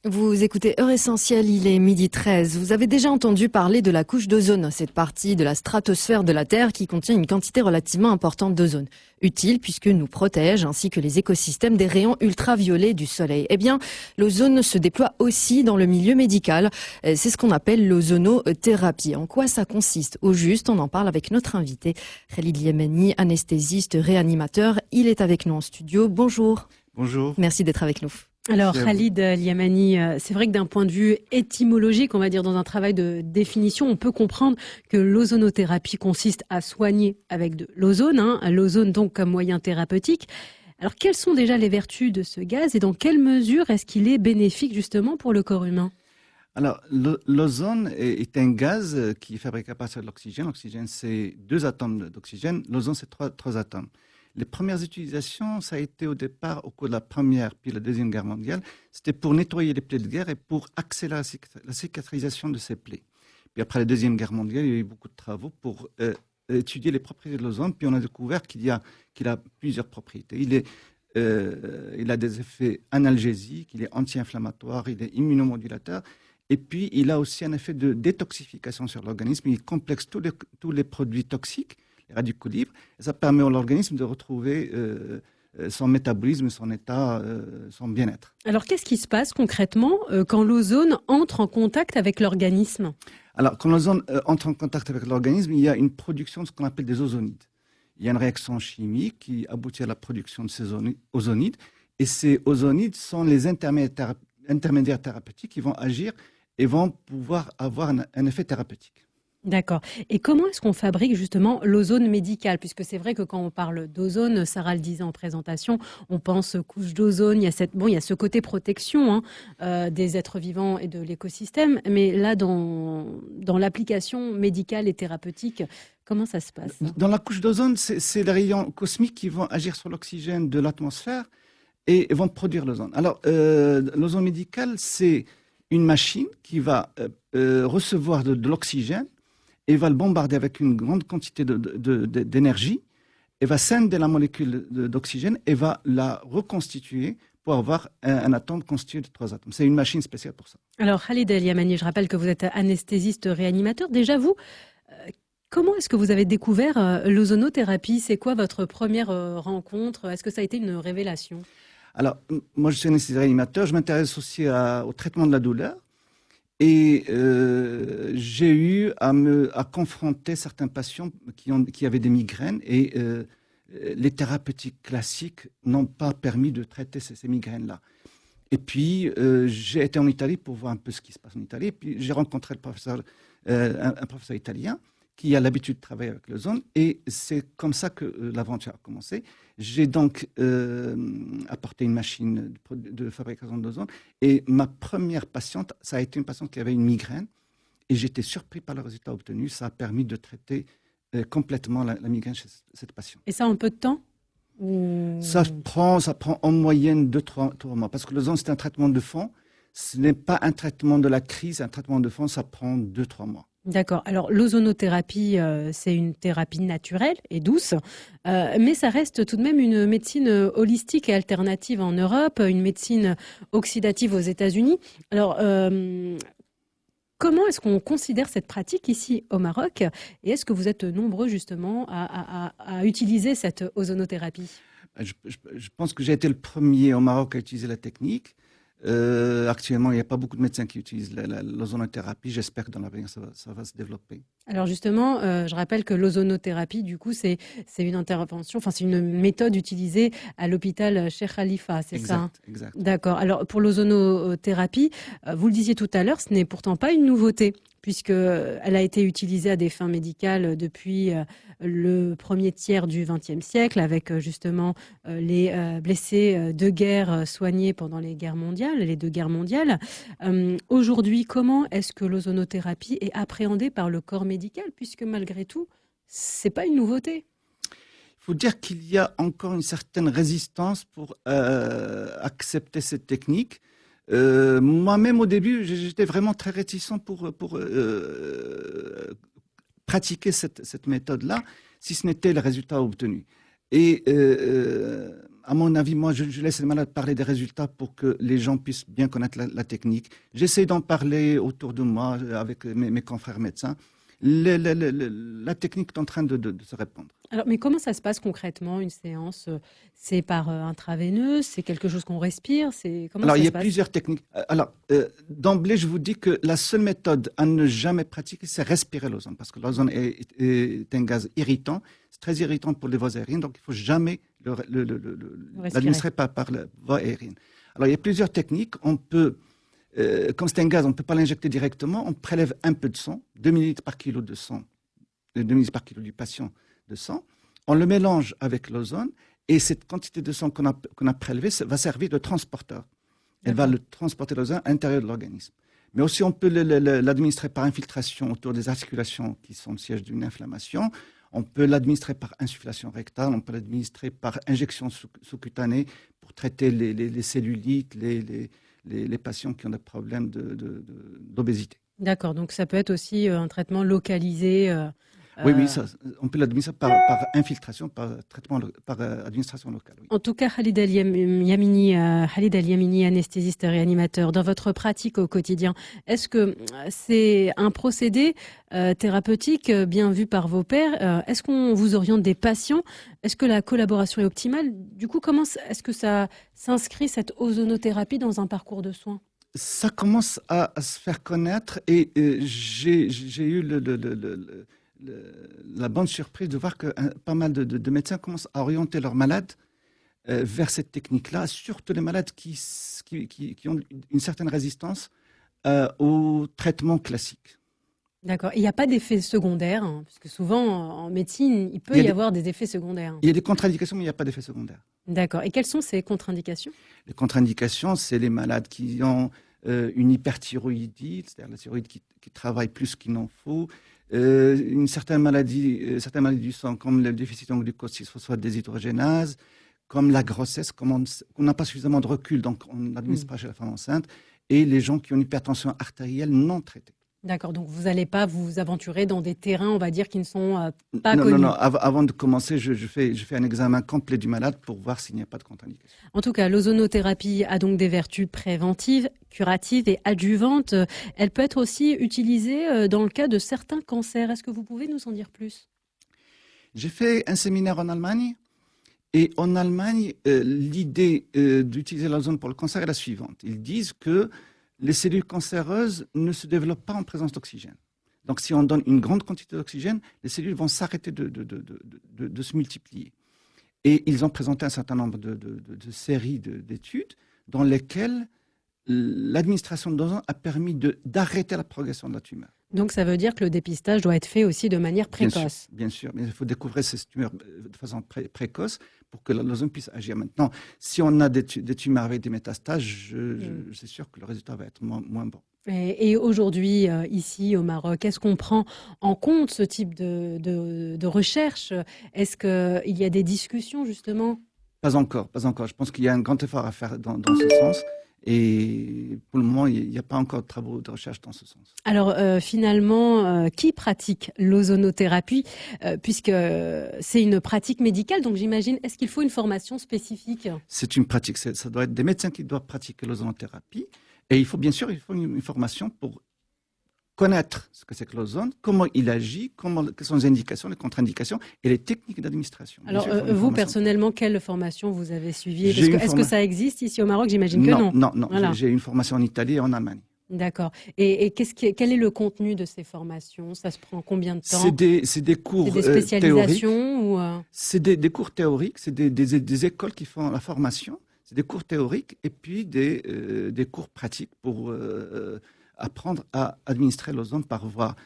Vous écoutez Heure Essentielle, il est 12h13. Vous avez déjà entendu parler de la couche d'ozone, cette partie de la stratosphère de la Terre qui contient une quantité relativement importante d'ozone. Utile puisque nous protège, ainsi que les écosystèmes des rayons ultraviolets du soleil. Eh bien, l'ozone se déploie aussi dans le milieu médical. C'est ce qu'on appelle l'ozonothérapie. En quoi ça consiste? Au juste, on en parle avec notre invité, Khalid Yemeni, anesthésiste, réanimateur. Il est avec nous en studio. Bonjour. Bonjour. Merci d'être avec nous. Alors Khalid Liamani, c'est vrai que d'un point de vue étymologique, on va dire dans un travail de définition, on peut comprendre que l'ozonothérapie consiste à soigner avec de l'ozone, l'ozone donc comme moyen thérapeutique. Alors quelles sont déjà les vertus de ce gaz et dans quelle mesure est-ce qu'il est bénéfique justement pour le corps humain? Alors, l'ozone est un gaz qui est fabriqué à partir de l'oxygène. L'oxygène, c'est 2 atomes d'oxygène. L'ozone, c'est 3 atomes. Les premières utilisations, ça a été au départ, au cours de la Première puis la Deuxième Guerre mondiale, c'était pour nettoyer les plaies de guerre et pour accélérer la cicatrisation de ces plaies. Puis après la Deuxième Guerre mondiale, il y a eu beaucoup de travaux pour étudier les propriétés de l'ozone, puis on a découvert qu'il a plusieurs propriétés. Il a des effets analgésiques, il est anti-inflammatoire, il est immunomodulateur, et puis il a aussi un effet de détoxification sur l'organisme. Il complexe tous les produits toxiques, les radicaux libres, et ça permet à l'organisme de retrouver son métabolisme, son état, son bien-être. Alors qu'est-ce qui se passe concrètement quand l'ozone entre en contact avec l'organisme? Alors quand l'ozone entre en contact avec l'organisme, il y a une production de ce qu'on appelle des ozonides. Il y a une réaction chimique qui aboutit à la production de ces ozonides, et ces ozonides sont les intermédiaires thérapeutiques qui vont agir et vont pouvoir avoir un effet thérapeutique. D'accord. Et comment est-ce qu'on fabrique justement l'ozone médical? Puisque c'est vrai que quand on parle d'ozone, Sarah le disait en présentation, on pense couche d'ozone, il y a ce côté protection des êtres vivants et de l'écosystème. Mais là, dans l'application médicale et thérapeutique, comment ça se passe? Dans la couche d'ozone, c'est les rayons cosmiques qui vont agir sur l'oxygène de l'atmosphère et vont produire l'ozone. Alors, l'ozone médical, c'est une machine qui va recevoir de l'oxygène et va le bombarder avec une grande quantité d'énergie, et va scinder la molécule d'oxygène et va la reconstituer pour avoir un atome constitué de 3 atomes. C'est une machine spéciale pour ça. Alors Khalid Liamani, je rappelle que vous êtes anesthésiste réanimateur. Déjà vous, comment est-ce que vous avez découvert l'ozonothérapie? C'est quoi votre première rencontre? Est-ce que ça a été une révélation? Alors, moi je suis anesthésiste réanimateur, je m'intéresse aussi au traitement de la douleur. Et j'ai eu à confronter certains patients qui avaient des migraines et les thérapeutiques classiques n'ont pas permis de traiter ces migraines-là. Et puis, j'ai été en Italie pour voir un peu ce qui se passe en Italie. Et puis, j'ai rencontré un professeur italien qui a l'habitude de travailler avec l'ozone. Et c'est comme ça que l'aventure a commencé. J'ai donc apporté une machine de fabrication d'ozone. Et ma première patiente, ça a été une patiente qui avait une migraine. Et j'étais surpris par le résultat obtenu. Ça a permis de traiter complètement la migraine chez cette patiente. Et ça en peu de temps? Ça prend en moyenne 2-3 mois. Parce que l'ozone, c'est un traitement de fond. Ce n'est pas un traitement de la crise. Un traitement de fond, ça prend 2-3 mois. D'accord. Alors, l'ozonothérapie, c'est une thérapie naturelle et douce, mais ça reste tout de même une médecine holistique et alternative en Europe, une médecine oxydative aux États-Unis. Alors, comment est-ce qu'on considère cette pratique ici au Maroc? Et est-ce que vous êtes nombreux justement à utiliser cette ozonothérapie? Je pense que j'ai été le premier au Maroc à utiliser la technique. Actuellement, il n'y a pas beaucoup de médecins qui utilisent l'ozonothérapie. J'espère que dans l'avenir, ça va se développer. Alors justement, je rappelle que l'ozonothérapie, du coup, c'est une intervention, enfin c'est une méthode utilisée à l'hôpital Cheikh Khalifa, c'est ça, hein? Exact. D'accord. Alors pour l'ozonothérapie, vous le disiez tout à l'heure, ce n'est pourtant pas une nouveauté, puisqu'elle a été utilisée à des fins médicales depuis le premier tiers du XXe siècle, avec justement les blessés de guerre soignés pendant les 2 guerres mondiales. Aujourd'hui, comment est-ce que l'ozonothérapie est appréhendée par le corps médical, puisque malgré tout, c'est pas une nouveauté? Il faut dire qu'il y a encore une certaine résistance pour accepter cette technique. Moi-même, au début, j'étais vraiment très réticent pour pratiquer cette méthode-là, si ce n'était le résultat obtenu. Et à mon avis, moi, je laisse les malades parler des résultats pour que les gens puissent bien connaître la technique. J'essaie d'en parler autour de moi avec mes confrères médecins. La technique est en train de se répandre. Alors, mais comment ça se passe concrètement, une séance? C'est par intraveineuse? C'est quelque chose qu'on respire? Comment Alors, ça il y se a passe? plusieurs techniques. Alors, d'emblée, je vous dis que la seule méthode à ne jamais pratiquer, c'est respirer l'ozone. Parce que l'ozone est un gaz irritant. C'est très irritant pour les voies aériennes. Donc, il ne faut jamais l'administrer par la voie aérienne. Alors, il y a plusieurs techniques. On peut, comme c'est un gaz, on ne peut pas l'injecter directement. On prélève un peu de sang, 2 ml par kilo de sang, 2 ml par kilo du patient de sang. On le mélange avec l'ozone. Et cette quantité de sang qu'on a prélevée va servir de transporteur. Elle va le transporter l'ozone à l'intérieur de l'organisme. Mais aussi, on peut l'administrer par infiltration autour des articulations qui sont le siège d'une inflammation. On peut l'administrer par insufflation rectale. On peut l'administrer par injection sous-cutanée pour traiter les cellulites, les patients qui ont des problèmes d'obésité. D'accord, donc ça peut être aussi un traitement localisé. Oui, on peut l'administrer par infiltration, par administration locale. Oui. En tout cas, Khalid El-Yamini, anesthésiste et réanimateur, dans votre pratique au quotidien, est-ce que c'est un procédé thérapeutique bien vu par vos pairs? Est-ce qu'on vous oriente des patients? Est-ce que la collaboration est optimale? Du coup, comment est-ce que ça s'inscrit, cette ozonothérapie, dans un parcours de soins? Ça commence à se faire connaître et j'ai eu la bonne surprise de voir que pas mal de médecins commencent à orienter leurs malades vers cette technique-là, surtout les malades qui ont une certaine résistance au traitement classique. D'accord. Il n'y a pas d'effets secondaires, hein, parce que souvent, en médecine, il peut y avoir des effets secondaires. Il y a des contre-indications, mais il n'y a pas d'effets secondaires. D'accord. Et quelles sont ces contre-indications? Les contre-indications, c'est les malades qui ont une hyperthyroïdie, c'est-à-dire la thyroïde qui travaille plus qu'il n'en faut, une certaine maladie du sang, comme le déficit en glucose 6-phosphate déshydrogénase, comme la grossesse, comme on n'a pas suffisamment de recul, donc on n'administre pas chez la femme enceinte, et les gens qui ont une hypertension artérielle non traitée. D'accord, donc vous n'allez pas vous aventurer dans des terrains, on va dire, qui ne sont pas connus. Non. Avant de commencer, je fais un examen complet du malade pour voir s'il n'y a pas de contre-indication. En tout cas, l'ozonothérapie a donc des vertus préventives, curatives et adjuvantes. Elle peut être aussi utilisée dans le cas de certains cancers. Est-ce que vous pouvez nous en dire plus? J'ai fait un séminaire en Allemagne. Et en Allemagne, l'idée d'utiliser l'ozone pour le cancer est la suivante. Ils disent que les cellules cancéreuses ne se développent pas en présence d'oxygène. Donc, si on donne une grande quantité d'oxygène, les cellules vont s'arrêter de se multiplier. Et ils ont présenté un certain nombre de séries d'études dans lesquelles l'administration de l'ozone a permis d'arrêter la progression de la tumeur. Donc, ça veut dire que le dépistage doit être fait aussi de manière précoce. Bien sûr. Mais il faut découvrir ces tumeurs de façon précoce pour que l'ozone puisse agir. Maintenant, si on a des tumeurs avec des métastases, je suis sûr que le résultat va être moins bon. Et aujourd'hui, ici au Maroc, est-ce qu'on prend en compte ce type de recherche? Est-ce qu'il y a des discussions justement? Pas encore. Je pense qu'il y a un grand effort à faire dans ce sens. Et pour le moment, il n'y a pas encore de travaux de recherche dans ce sens. Alors finalement, qui pratique l'ozonothérapie puisque c'est une pratique médicale, donc j'imagine, est-ce qu'il faut une formation spécifique? C'est une pratique, ça doit être des médecins qui doivent pratiquer l'ozonothérapie. Et il faut une formation pour connaître ce que c'est que l'ozone, comment il agit, quelles sont les indications, les contre-indications et les techniques d'administration. Alors, vous, personnellement, quelle formation vous avez suivie? Est-ce que ça existe ici au Maroc? J'imagine que non. Non. Voilà. J'ai une formation en Italie et en Allemagne. D'accord. Et quel est le contenu de ces formations? Ça se prend combien de temps? C'est des cours théoriques. C'est des spécialisations ou C'est des cours théoriques, c'est des écoles qui font la formation. C'est des cours théoriques et puis des cours pratiques pour apprendre à administrer l'ozone par voie,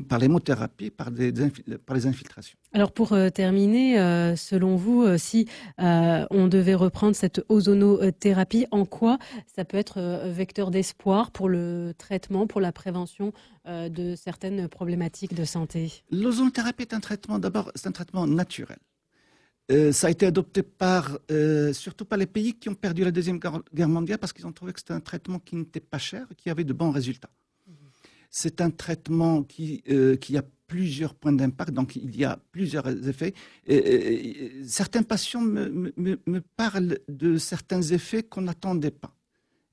par l'hémothérapie, par les infiltrations. Alors pour terminer, selon vous, si on devait reprendre cette ozonothérapie, en quoi ça peut être vecteur d'espoir pour le traitement, pour la prévention de certaines problématiques de santé? L'ozonothérapie est un traitement naturel. Ça a été adopté surtout par les pays qui ont perdu la Deuxième Guerre mondiale parce qu'ils ont trouvé que c'était un traitement qui n'était pas cher et qui avait de bons résultats. C'est un traitement qui a plusieurs points d'impact, donc il y a plusieurs effets. Certains patients me parlent de certains effets qu'on n'attendait pas.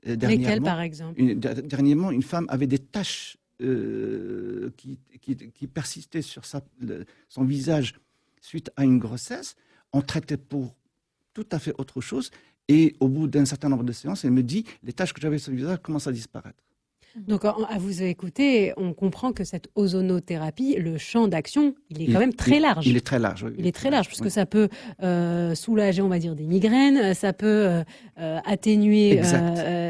Lesquels, par exemple? Dernièrement, une femme avait des taches qui persistaient sur son visage suite à une grossesse. On traitait pour tout à fait autre chose. Et au bout d'un certain nombre de séances, elle me dit, les taches que j'avais sur le visage commencent à disparaître. Donc, à vous écouter, on comprend que cette ozonothérapie, le champ d'action, il est quand même très large. Il est très large, oui. Il est très large, parce que ça peut soulager, on va dire, des migraines, ça peut atténuer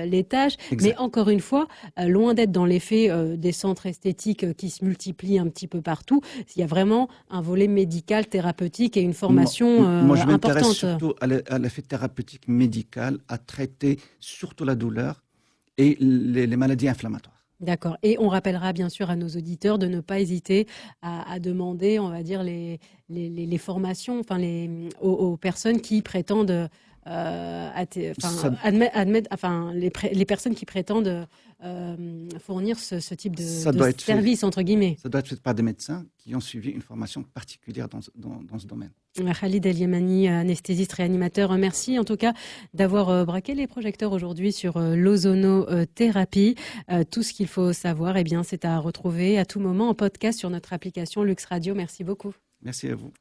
les tâches. Exact. Mais encore une fois, loin d'être dans l'effet des centres esthétiques qui se multiplient un petit peu partout, il y a vraiment un volet médical, thérapeutique et une formation moi, je m'intéresse importante. surtout à l'effet thérapeutique médical, à traiter surtout la douleur et les maladies inflammatoires. D'accord. Et on rappellera bien sûr à nos auditeurs de ne pas hésiter à demander, on va dire, les formations aux personnes qui prétendent les personnes qui prétendent fournir ce type de service, entre guillemets. Ça doit être fait par des médecins qui ont suivi une formation particulière dans ce domaine. Khalid El Yemani, anesthésiste réanimateur, merci en tout cas d'avoir braqué les projecteurs aujourd'hui sur l'ozonothérapie. Tout ce qu'il faut savoir, c'est à retrouver à tout moment en podcast sur notre application Lux Radio. Merci beaucoup. Merci à vous.